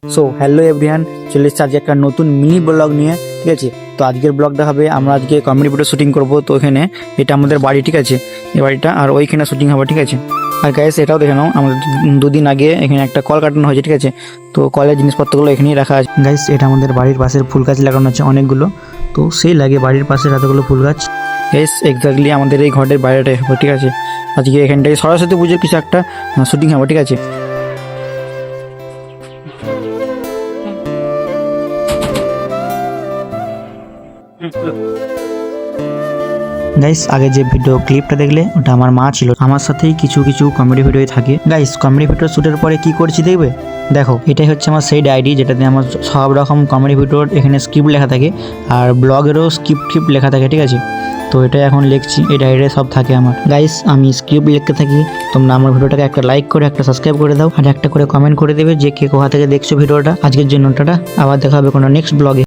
So hello everyone, চলে এসেছি আজকে একটা নতুন মিনি ব্লগ নিয়ে। ঠিক আছে, তো আজকের ব্লগটা হবে আমরা আজকে কমেডি ভিডিও শুটিং করব। তো এখানে এটা আমাদের বাড়ি, ঠিক আছে, এই বাড়িটা, আর ওইখানে শুটিং হবে। ঠিক আছে, আর গাইস এটাও দেখে নাও, আমাদের দুদিন আগে এখানে একটা কল কাটানো হয়েছে। ঠিক আছে, তো কলের জিনিসপত্রগুলো এখানেই রাখা আছে। গাইস এটা আমাদের বাড়ির পাশের ফুল গাছ লাগানো আছে অনেকগুলো, তো সেই লাগে বাড়ির পাশে এতগুলো ফুল গাছ। গাইস এক্স্যাক্টলি আমাদের এই ঘরের বাইরেটাই হবে। ঠিক আছে, আজকে এখানটায় সরস্বতী পুজোর কিছু একটা শুটিং হবে। ঠিক আছে, গাইস আগে যে ভিডিও ক্লিপটা দেখলে ওটা আমার মা ছিল, আমার সাথেই কিছু কিছু কমেডি ভিডিও থাকে। গাইস কমেডি ভিডিও শুটের পরে কি করছি দেখবে, দেখো এটাই হচ্ছে আমার সেই ডায়েরি, যেটাতে আমার সব রকম কমেডি ভিডিওর এখানে স্ক্রিপ্ট লেখা থাকে, আর ব্লগেরও স্ক্রিপ্ট লেখা থাকে। ঠিক আছে, তো এটা এখন লিখছি, এই ডায়েরিতে সব থাকে আমার। গাইস আমি স্ক্রিপ্ট লিখতে থাকি, তোমরা আমার ভিডিওটাকে একটা লাইক করে একটা সাবস্ক্রাইব করে দাও, আর একটা করে কমেন্ট করে দেবে যে কে কোথা থেকে দেখছো ভিডিওটা। আজকের জন্য টাটা, আবার দেখা হবে কোনো নেক্সট ব্লগে।